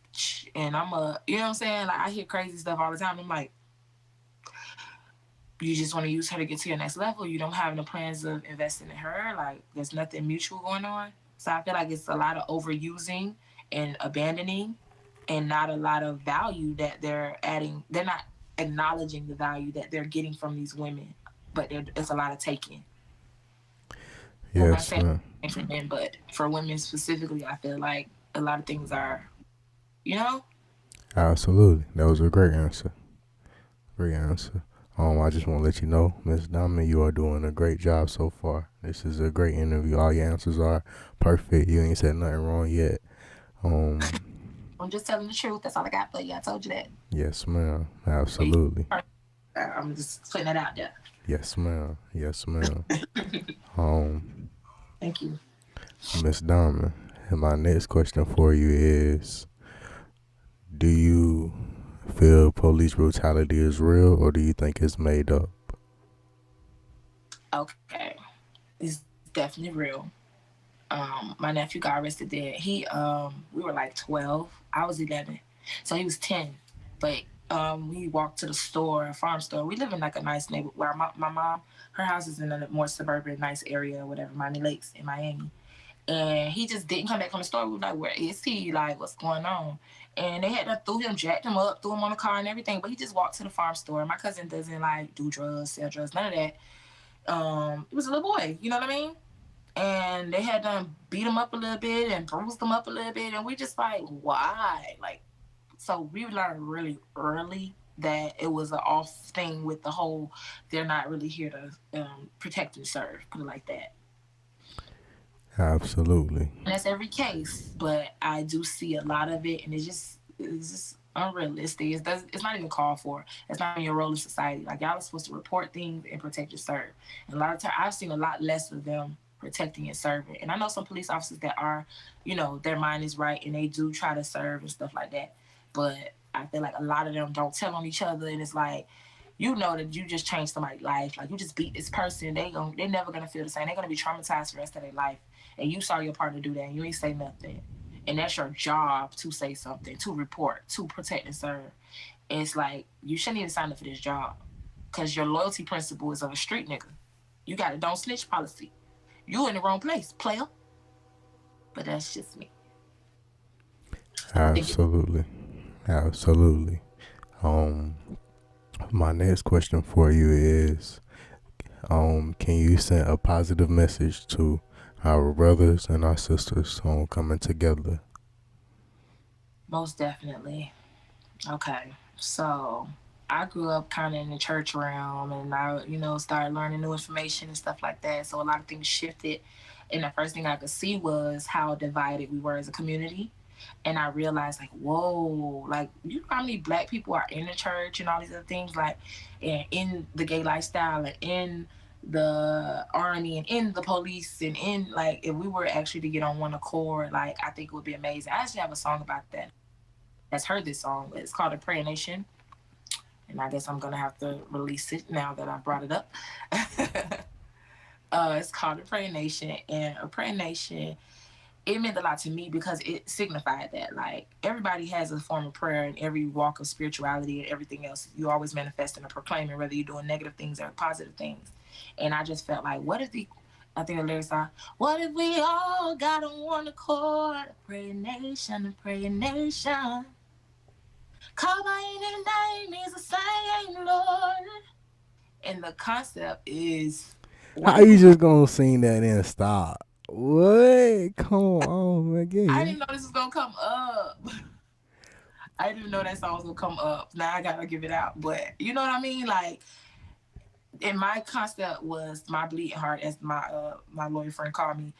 and you know what I'm saying? Like, I hear crazy stuff all the time. I'm like, you just want to use her to get to your next level. You don't have no plans of investing in her. Like, there's nothing mutual going on. So I feel like it's a lot of overusing and abandoning, and not a lot of value that they're adding. They're not acknowledging the value that they're getting from these women, but it's a lot of taking. I'm not Yes, saying ma'am. for men, but for women specifically, I feel like a lot of things are, you know, Absolutely. That was a great answer. Great answer. I just want to let you know, Miss Diamond, you are doing a great job so far. This is a great interview. All your answers are perfect. You ain't said nothing wrong yet. Um, I'm just telling the truth. That's all I got for you. I told you that. yes, ma'am. Yeah, Absolutely. I'm just putting that out there. Yes, ma'am. Yes, ma'am. Um, Thank you. Miss Diamond, and my next question for you is: do you feel police brutality is real, or do you think it's made up? Okay, it's definitely real. My nephew got arrested there. We were like 12. I was 11, so he was 10. But we walked to the store, a farm store. We live in like a nice neighborhood where my mom, her house is in a more suburban, nice area, whatever, Miami Lakes in Miami. And he just didn't come back from the store. We were like, where is he? Like, what's going on? And they had to threw him, jacked him up, threw him on the car and everything. But he just walked to the farm store. My cousin doesn't like do drugs, sell drugs, none of that. He was a little boy, you know what I mean? And they had done beat him up a little bit and bruised him up a little bit. And we just like, why? Like, so we learned really early that it was an off thing with the whole, they're not really here to protect and serve, put it like that. Absolutely. And that's every case, but I do see a lot of it, and it's just unrealistic. It's not even called for. It's not even your role in society. Like y'all are supposed to report things and protect and serve. And a lot of times, I've seen a lot less of them protecting and serving. And I know some police officers that are, their mind is right and they do try to serve and stuff like that. But I feel like a lot of them don't tell on each other, and it's like you know that you just changed somebody's life. Like you just beat this person, they're never gonna feel the same. They're gonna be traumatized for the rest of their life. And you saw your partner do that, and you ain't say nothing. And that's your job to say something, to report, to protect and serve. And it's like you shouldn't even sign up for this job, because your loyalty principle is of a street nigga. You got a don't snitch policy. You in the wrong place, player. But that's just me. So I think Absolutely. Absolutely. Um, my next question for you is: can you send a positive message to our brothers and our sisters on coming together? most definitely. Okay, so I grew up kind of in the church realm, and I started learning new information and stuff like that. So a lot of things shifted, and the first thing I could see was how divided we were as a community. And I realized, like, whoa, like, you know how many black people are in the church and all these other things, like, and in the gay lifestyle and in the army and in the police and in, like, if we were actually to get on one accord, like, I think it would be amazing. I actually have a song about that. That's heard this song. It's called A Prayer Nation. And I guess I'm going to have to release it now that I brought it up. It's called A Prayer Nation. And A Prayer Nation, it meant a lot to me because it signified that, like, everybody has a form of prayer in every walk of spirituality and everything else. You always manifesting or proclaiming, whether you're doing negative things or positive things. And I just felt like, I think the lyrics are, what if we all got on one accord? A praying nation, a praying nation. Call by any name is the same, Lord. And the concept is, what How if you we? just gonna sing that and stop? What? Come on, I again. didn't know this was gonna come up. I didn't even know that song was gonna come up. Now I gotta give it out. But you know what I mean? Like, and my concept was my bleeding heart, as my lawyer friend called me.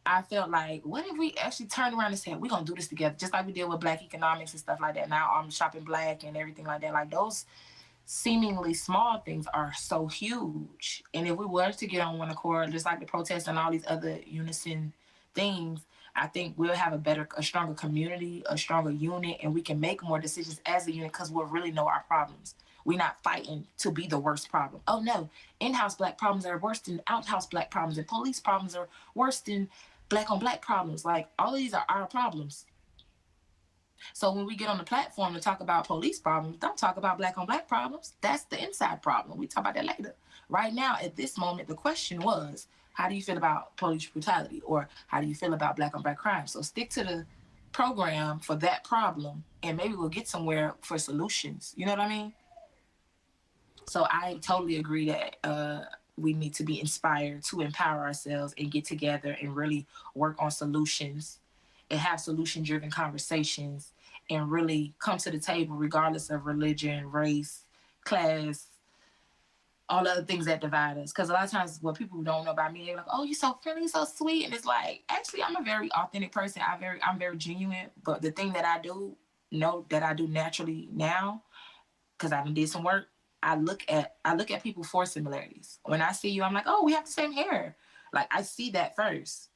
I felt like, what if we actually turned around and said, we're gonna do this together, just like we did with Black economics and stuff like that. Now I'm shopping black and everything like that. Like those seemingly small things are so huge. And if we were to get on one accord, just like the protests and all these other unison things, I think we'll have a stronger community, a stronger unit, and we can make more decisions as a unit because we'll really know our problems. We're not fighting to be the worst problem. Oh no, in-house black problems are worse than out-house black problems, and police problems are worse than black on black problems. Like all of these are our problems. So when we get on the platform to talk about police problems, don't talk about black on black problems. That's the inside problem. We talk about that later. Right now, at this moment, the question was, how do you feel about police brutality, or how do you feel about black on black crime? So stick to the program for that problem, and maybe we'll get somewhere for solutions. You know what I mean? So I totally agree that we need to be inspired to empower ourselves and get together and really work on solutions and have solution driven conversations and really come to the table regardless of religion, race, class, all the other things that divide us. Because a lot of times, what people don't know about me, they're like, "Oh, you're so friendly, so sweet," and it's like, actually, I'm a very authentic person. I'm very genuine. But the thing that I do know that I do naturally now, because I did some work, I look at people for similarities. When I see you, I'm like, "Oh, we have the same hair." Like I see that first.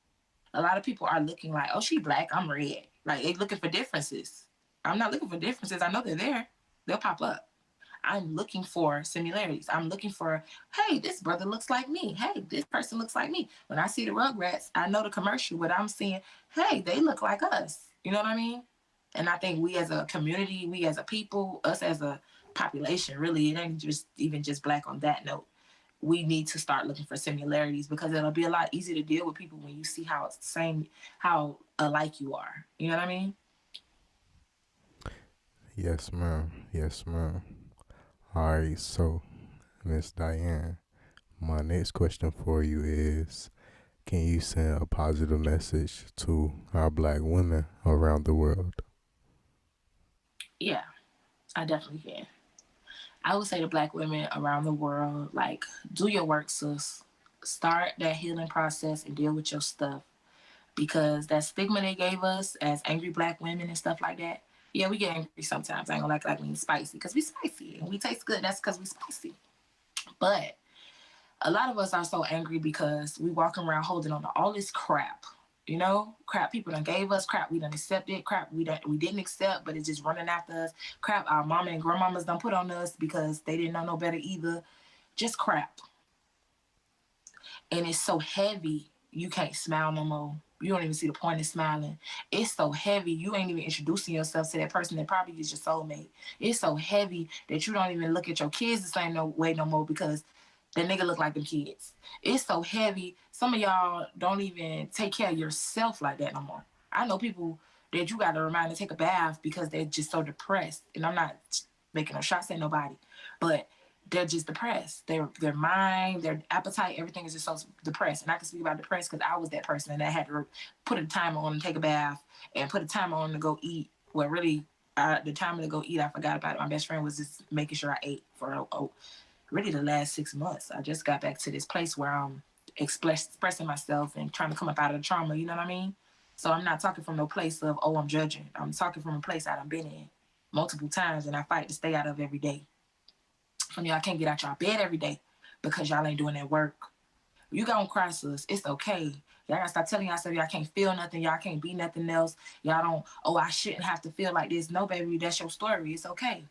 A lot of people are looking like, "Oh, she black, I'm red." Like they looking for differences. I'm not looking for differences. I know they're there. They'll pop up. I'm looking for similarities. I'm looking for, hey, this brother looks like me. Hey, this person looks like me. When I see the Rugrats, I know the commercial, but I'm seeing, hey, they look like us. You know what I mean? And I think we as a community, we as a people, us as a population, really, it ain't just even just black on that note. We need to start looking for similarities because it'll be a lot easier to deal with people when you see how it's the same, how alike you are. You know what I mean? Yes, ma'am. Yes, ma'am. All right, so Miss Diane, my next question for you is, can you send a positive message to our black women around the world? Yeah, I definitely can. I would say to black women around the world, like, do your work, sis. Start that healing process and deal with your stuff. Because that stigma they gave us as angry black women and stuff like that, yeah, we get angry sometimes. I ain't gonna like we spicy because we spicy and we taste good. That's because we spicy. But a lot of us are so angry because we walking around holding on to all this crap. You know, crap people done gave us, crap we done accepted, crap we didn't accept, but it's just running after us. Crap our mama and grandmamas done put on us because they didn't know no better either. Just crap. And it's so heavy you can't smile no more. You don't even see the point of smiling. It's so heavy you ain't even introducing yourself to that person that probably is your soulmate. It's so heavy that you don't even look at your kids the same way no more because that nigga look like them kids. It's so heavy. Some of y'all don't even take care of yourself like that no more. I know people that you got to remind to take a bath because they're just so depressed. And I'm not making no shots at nobody, but they're just depressed. Their mind, their appetite, everything is just so depressed. And I can speak about depressed because I was that person and I had to put a timer on and take a bath and put a timer on to go eat. Well, really, the timer to go eat, I forgot about it. My best friend was just making sure I ate for really the last 6 months. I just got back to this place where I'm expressing myself and trying to come up out of the trauma. You know what I mean? So I'm not talking from no place of, oh, I'm judging. I'm talking from a place that I've been in multiple times and I fight to stay out of every day. Some of y'all can't get out y'all bed every day because y'all ain't doing that work. You gonna cry, sis. It's okay. Y'all gotta stop telling yourself y'all can't feel nothing. Y'all can't be nothing else. Y'all don't, oh, I shouldn't have to feel like this. No, baby, that's your story. It's okay.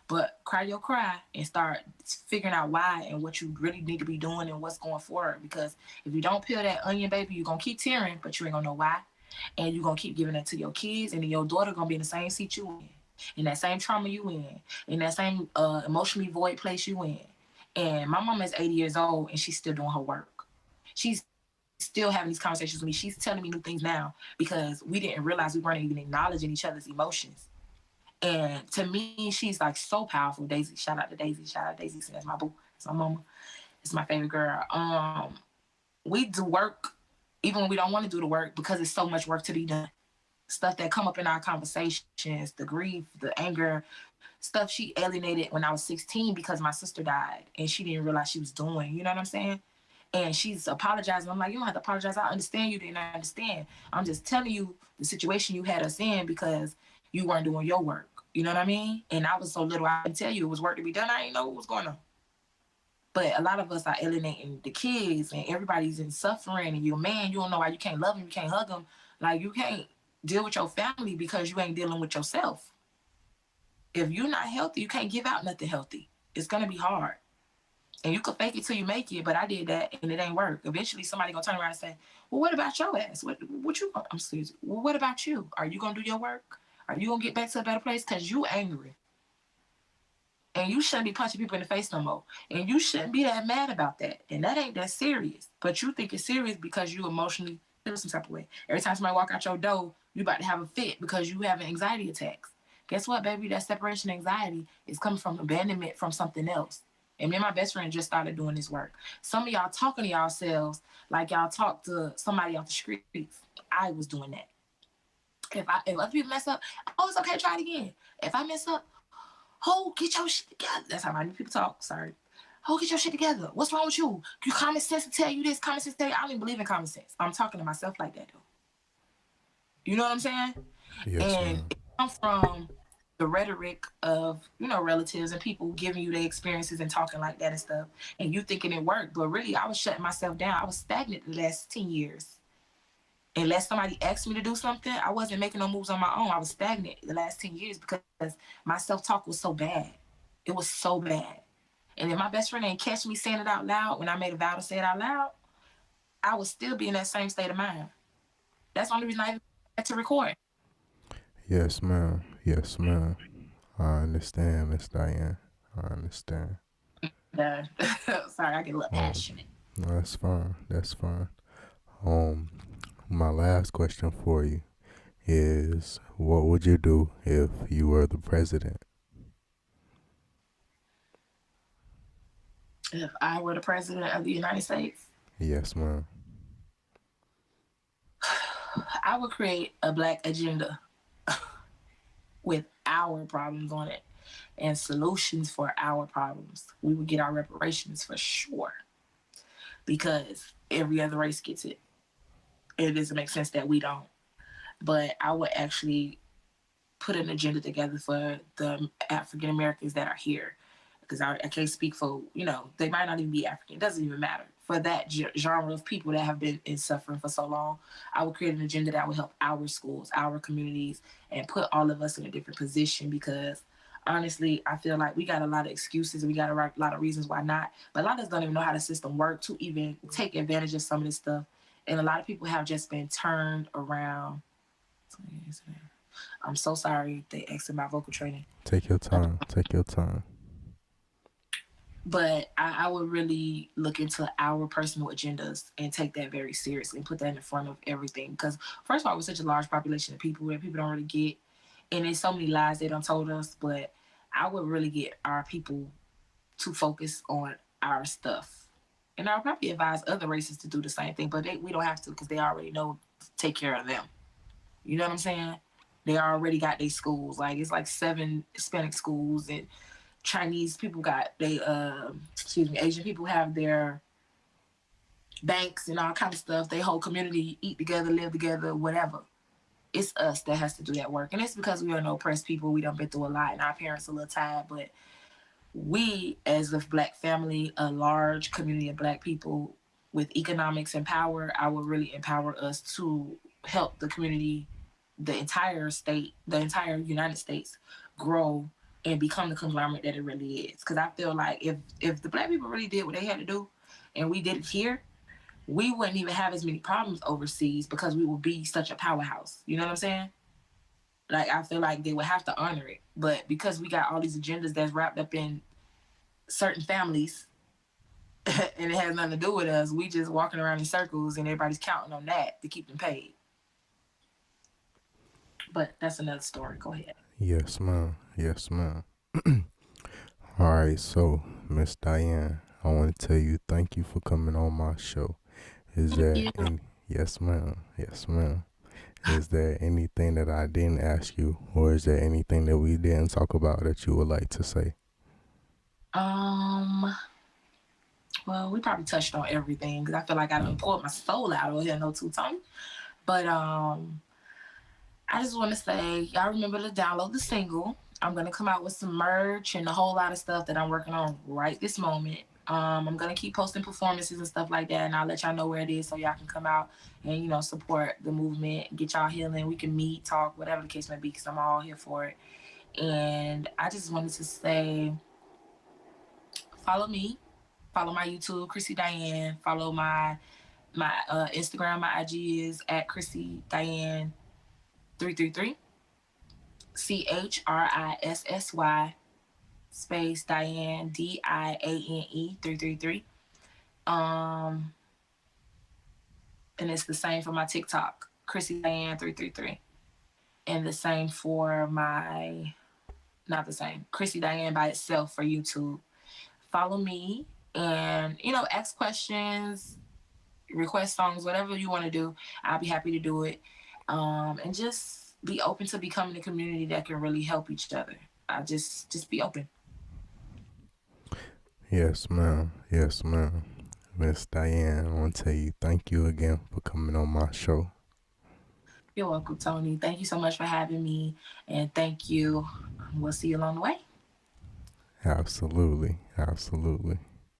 But cry your cry and start figuring out why and what you really need to be doing and what's going forward. Because if you don't peel that onion, baby, you're gonna keep tearing, but you ain't gonna know why. And you're gonna keep giving it to your kids, and then your daughter gonna be in the same seat you in that same trauma you in that same emotionally void place you in. And my mama is 80 years old and she's still doing her work. She's still having these conversations with me. She's telling me new things now because we didn't realize we weren't even acknowledging each other's emotions. And to me, she's like so powerful. Daisy, shout out to Daisy. Shout out to Daisy. So that's my boo. That's my mama. It's my favorite girl. We do work even when we don't want to do the work because it's so much work to be done. Stuff that come up in our conversations, the grief, the anger, stuff she alienated when I was 16 because my sister died and she didn't realize she was doing. You know what I'm saying? And she's apologizing. I'm like, you don't have to apologize. I understand you didn't understand. I'm just telling you the situation you had us in because you weren't doing your work. You know what I mean? And I was so little, I didn't tell you it was work to be done. I didn't know what was going on. But a lot of us are alienating the kids and everybody's in suffering and you're a man, you don't know why you can't love him, you can't hug him. Like you can't deal with your family because you ain't dealing with yourself. If you're not healthy, you can't give out nothing healthy. It's gonna be hard. And you can fake it till you make it, but I did that and it ain't work. Eventually somebody gonna turn around and say, well, what about your ass? What you I'm excuse me. Well, what about you? Are you gonna do your work? Are you gonna get back to a better place? Cause you angry. And you shouldn't be punching people in the face no more. And you shouldn't be that mad about that. And that ain't that serious. But you think it's serious because you emotionally feel some type of way. Every time somebody walk out your door, you about to have a fit because you having anxiety attacks. Guess what, baby? That separation anxiety is coming from abandonment from something else. And me and my best friend just started doing this work. Some of y'all talking to yourselves like y'all talk to somebody off the streets. I was doing that. If other people mess up, oh, it's okay, try it again. If I mess up, oh, get your shit together. That's how my new people talk. Sorry. Oh, get your shit together. What's wrong with you? You common sense to tell you this, common sense to tell you. I don't even believe in common sense. I'm talking to myself like that though. You know what I'm saying? Yes, And ma'am. it comes from the rhetoric of, relatives and people giving you their experiences and talking like that and stuff. And you thinking it worked. But really I was shutting myself down. I was stagnant the last 10 years. Unless somebody asked me to do something, I wasn't making no moves on my own. I was stagnant the last 10 years because my self-talk was so bad. It was so bad. And if my best friend ain't catch me saying it out loud when I made a vow to say it out loud, I would still be in that same state of mind. That's the only reason I even had to record. Yes, ma'am. Yes, ma'am. I understand, Miss Diane. I understand. Uh, Sorry, I get a little Um, passionate. that's fine. That's fine. Um, my last question for you is, what would you do if you were the president? If I were the president of the United States, Yes, ma'am. I would create a black agenda with our problems on it and solutions for our problems. We would get our reparations for sure because every other race gets it. It doesn't make sense that we don't. But I would actually put an agenda together for the African Americans that are here. Because I can't speak for, they might not even be African. It doesn't even matter. For that genre of people that have been in suffering for so long, I would create an agenda that would help our schools, our communities, and put all of us in a different position because honestly, I feel like we got a lot of excuses and we got a lot of reasons why not. But a lot of us don't even know how the system works to even take advantage of some of this stuff. And a lot of people have just been turned around. I'm so sorry they exited my vocal training. Take your time. Take your time. But I would really look into our personal agendas and take that very seriously and put that in front of everything. Because first of all, we're such a large population of people that people don't really get, and there's so many lies they don't told us. But I would really get our people to focus on our stuff, and I'll probably advise other races to do the same thing. But we don't have to because they already know to take care of them. You know what I'm saying? They already got their schools. Like it's like 7 Hispanic schools and Chinese people got they Asian people have their banks and all kind of stuff. They whole community eat together, live together, whatever. It's us that has to do that work. And it's because we are no oppressed people. We done been through a lot and our parents are a little tired, but we as a black family, a large community of black people with economics and power, I would really empower us to help the community, the entire state, the entire United States grow and become the conglomerate that it really is. Because I feel like if the black people really did what they had to do and we did it here, we wouldn't even have as many problems overseas because we would be such a powerhouse. You know what I'm saying? Like I feel like they would have to honor it. But because we got all these agendas that's wrapped up in certain families and it has nothing to do with us, we just walking around in circles and everybody's counting on that to keep them paid. But that's another story. Go ahead. Yes, ma'am. Yes, ma'am. All right, so Miss Diane, I want to tell you thank you for coming on my show. Is Thank there you. any? Yes, ma'am. Yes, ma'am. Is there anything that I didn't ask you, or is there anything that we didn't talk about that you would like to say? Um, well, we probably touched on everything because I feel like I done poured my soul out over here, no two tone. But I just want to say, y'all remember to download the single. I'm gonna come out with some merch and a whole lot of stuff that I'm working on right this moment. I'm gonna keep posting performances and stuff like that, and I'll let y'all know where it is so y'all can come out and support the movement, get y'all healing. We can meet, talk, whatever the case may be, because I'm all here for it. And I just wanted to say, follow me, follow my YouTube, Chrissy Diane. Follow my Instagram, my IG is at Chrissy Diane 333. CHRISSY space Diane DIANE 333. Um, and it's the same for my TikTok, Chrissy Diane 333, and the same for my not the same Chrissy Diane by itself for YouTube. Follow me and ask questions, request songs, whatever you want to do. I'll be happy to do it. And just be open to becoming a community that can really help each other. I just be open. Yes, ma'am. Yes, ma'am. Miss Diane, I want to tell you thank you again for coming on my show. You're welcome, Tony. Thank you so much for having me, and thank you. We'll see you along the way. Absolutely. Absolutely.